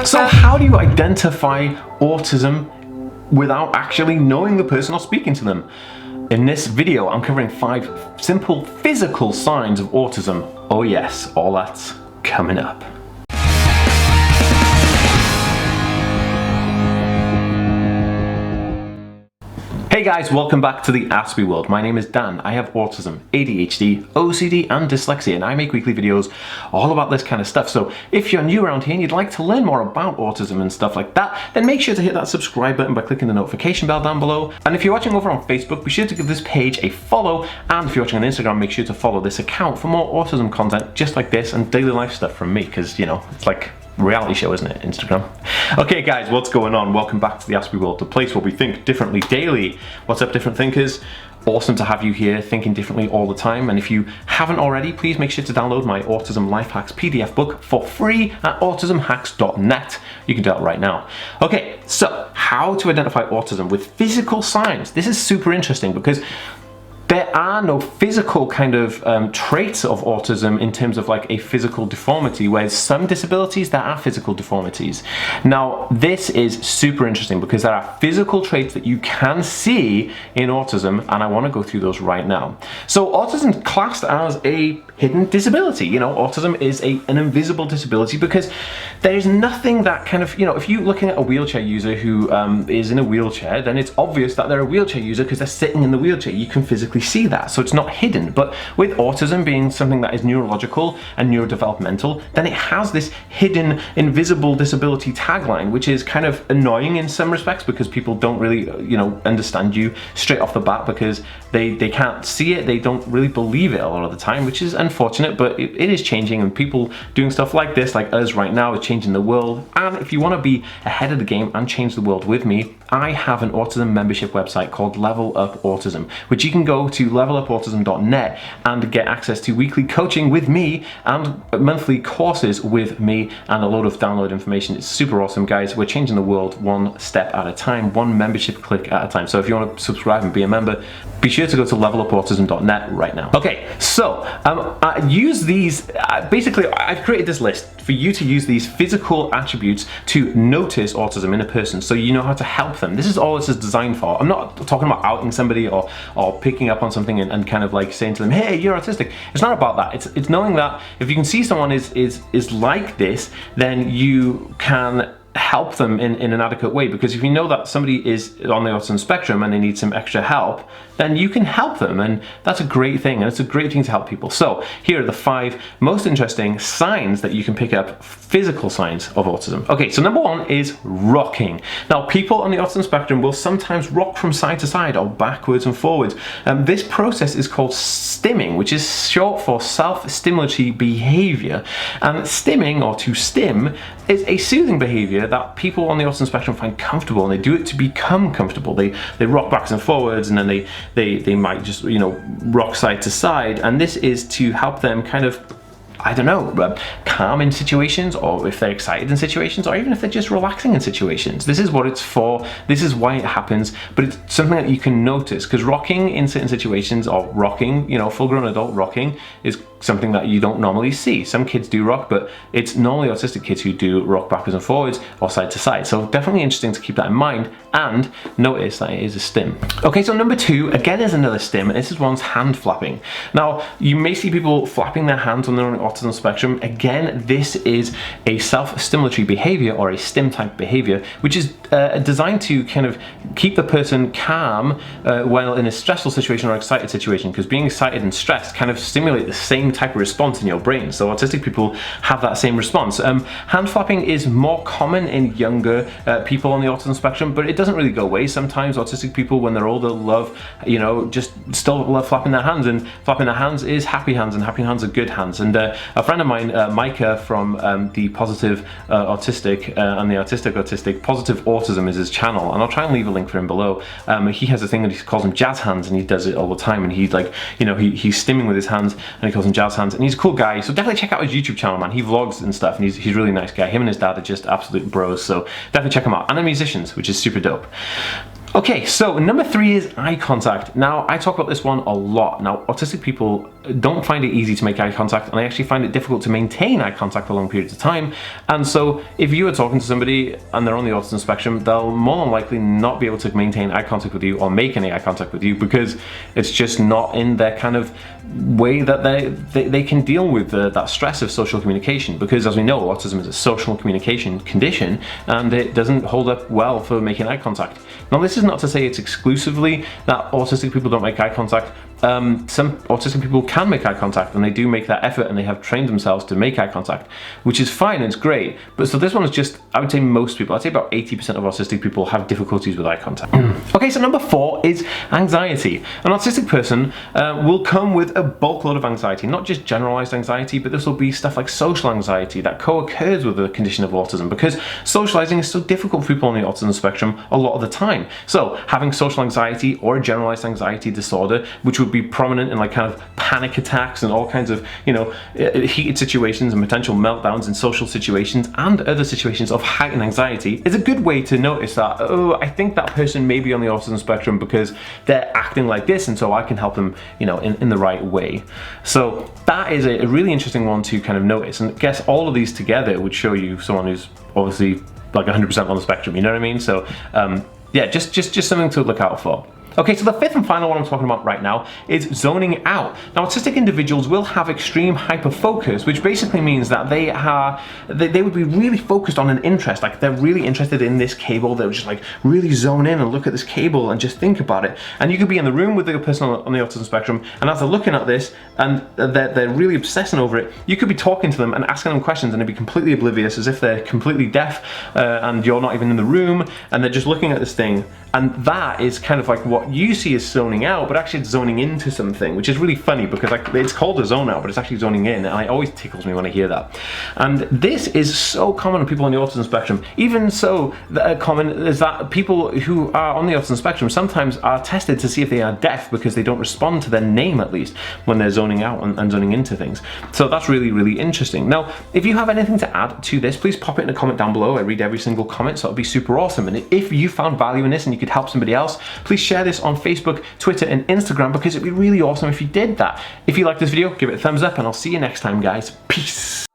So how do you identify autism without actually knowing the person or speaking to them? In this video, I'm covering 5 simple physical signs of autism. Oh yes, all that's coming up. Hey guys, welcome back to the Ask Me world. My name is Dan. I have autism, ADHD, OCD and dyslexia, and I make weekly videos all about this kind of stuff. So if you're new around here and you'd like to learn more about autism and stuff like that, then make sure to hit that subscribe button by clicking the notification bell down below. And if you're watching over on Facebook, be sure to give this page a follow. And if you're watching on Instagram, make sure to follow this account for more autism content just like this and daily life stuff from me, because, you know, it's like reality show, isn't it? Instagram. Okay guys, what's going on? Welcome back to the Ask Me world, the place where we think differently daily. What's up, different thinkers? Awesome to have you here thinking differently all the time. And if you haven't already, please make sure to download my Autism Life Hacks PDF book for free at autismhacks.net. You can do that right now. Okay, so how to identify autism with physical signs. This is super interesting because there are no physical kind of traits of autism in terms of like a physical deformity, whereas some disabilities, there are physical deformities. Now, this is super interesting because there are physical traits that you can see in autism, and I want to go through those right now. So autism is classed as a hidden disability. You know, autism is an invisible disability because there is nothing that kind of, you know, if you're looking at a wheelchair user who is in a wheelchair, then it's obvious that they're a wheelchair user because they're sitting in the wheelchair. You can physically see that, so it's not hidden. But with autism being something that is neurological and neurodevelopmental, then it has this hidden invisible disability tagline, which is kind of annoying in some respects because people don't really you know, understand you straight off the bat because they can't see it, they don't really believe it a lot of the time, which is unfortunate, but it is changing, and people doing stuff like this, like us right now, is changing the world. And if you want to be ahead of the game and change the world with me, I have an autism membership website called Level Up Autism, which you can go to levelupautism.net and get access to weekly coaching with me and monthly courses with me and a load of download information. It's super awesome, guys. We're changing the world one step at a time, one membership click at a time. So if you want to subscribe and be a member, be sure to go to levelupautism.net right now. Okay, so use these, basically I've created this list for you to use these physical attributes to notice autism in a person so you know how to help them. This is all this is designed for. I'm not talking about outing somebody or picking up on something and kind of like saying to them, hey, you're autistic. It's not about that. It's knowing that if you can see someone is like this, then you can help them in an adequate way, because if you know that somebody is on the autism spectrum and they need some extra help, then you can help them, and that's a great thing, and it's a great thing to help people. So here are the 5 most interesting signs that you can pick up, physical signs of autism. Okay, so number 1 is rocking. Now, people on the autism spectrum will sometimes rock from side to side or backwards and forwards. This process is called stimming, which is short for self-stimulatory behaviour. And stimming, or to stim, is a soothing behaviour that people on the autism spectrum find comfortable, and they do it to become comfortable. They rock backwards and forwards, and then they might just, you know, rock side to side, and this is to help them kind of, I don't know, calm in situations, or if they're excited in situations, or even if they're just relaxing in situations. This is what it's for, this is why it happens, but it's something that you can notice, because rocking in certain situations, or rocking, you know, full-grown adult rocking, is something that you don't normally see. Some kids do rock, but it's normally autistic kids who do rock backwards and forwards or side to side. So definitely interesting to keep that in mind and notice that it is a stim. Okay, so number 2, again, is another stim, and this is one's hand flapping. Now, you may see people flapping their hands when they're on the autism spectrum. Again, this is a self-stimulatory behavior, or a stim type behavior, which is designed to kind of keep the person calm while in a stressful situation or excited situation, because being excited and stressed kind of stimulate the same type of response in your brain. So autistic people have that same response. Hand flapping is more common in younger people on the autism spectrum, but it doesn't really go away. Sometimes autistic people, when they're older, love, you know, just still love flapping their hands, and flapping their hands is happy hands, and happy hands are good hands. And a friend of mine, Micah from the Positive Autistic and the Autistic, Positive Autism is his channel, and I'll try and leave a link for him below. He has a thing that he calls them jazz hands, and he does it all the time, and he's like, you know, he's stimming with his hands, and he calls them jazz hands, and he's a cool guy. So definitely check out his YouTube channel, man. He vlogs and stuff, and he's a really nice guy. Him and his dad are just absolute bros, so definitely check him out. And they're musicians, which is super dope. Okay, so number 3 is eye contact. Now, I talk about this one a lot. Now, autistic people don't find it easy to make eye contact, and they actually find it difficult to maintain eye contact for long periods of time. And so if you are talking to somebody and they're on the autism spectrum, they'll more than likely not be able to maintain eye contact with you or make any eye contact with you, because it's just not in their kind of way that they can deal with that stress of social communication. Because as we know, autism is a social communication condition, and it doesn't hold up well for making eye contact. Now, this is not to say it's exclusively that autistic people don't make eye contact. Some autistic people can make eye contact, and they do make that effort, and they have trained themselves to make eye contact, which is fine, and it's great. But so this one is just, I would say most people, I'd say about 80% of autistic people have difficulties with eye contact. Okay, so number 4 is anxiety. An autistic person will come with a bulk load of anxiety, not just generalized anxiety, but this will be stuff like social anxiety that co-occurs with the condition of autism, because socializing is so difficult for people on the autism spectrum a lot of the time. So having social anxiety or a generalized anxiety disorder, which would be prominent in like kind of panic attacks and all kinds of, you know, heated situations and potential meltdowns in social situations and other situations of heightened anxiety, is a good way to notice that, oh, I think that person may be on the autism spectrum because they're acting like this, and so I can help them, you know, in the right way. So that is a really interesting one to kind of notice, and I guess all of these together would show you someone who's obviously like 100% on the spectrum, you know what I mean? So yeah, just something to look out for. Okay, so the 5th and final one I'm talking about right now is zoning out. Now, autistic individuals will have extreme hyperfocus, which basically means that they would be really focused on an interest. Like, they're really interested in this cable. They'll just like really zone in and look at this cable and just think about it. And you could be in the room with the person on the autism spectrum, and as they're looking at this and they're really obsessing over it, you could be talking to them and asking them questions, and they'd be completely oblivious, as if they're completely deaf and you're not even in the room, and they're just looking at this thing. And that is kind of like what you see as zoning out, but actually it's zoning into something, which is really funny, because like, it's called a zone out, but it's actually zoning in, and it always tickles me when I hear that. And this is so common in people on the autism spectrum. Even so common is that people who are on the autism spectrum sometimes are tested to see if they are deaf, because they don't respond to their name, at least, when they're zoning out and zoning into things. So that's really, really interesting. Now, if you have anything to add to this, please pop it in a comment down below. I read every single comment, so it'll be super awesome. And if you found value in this and you could help somebody else, please share this on Facebook, Twitter, and Instagram, because it'd be really awesome if you did that. If you like this video, give it a thumbs up, and I'll see you next time, guys. Peace.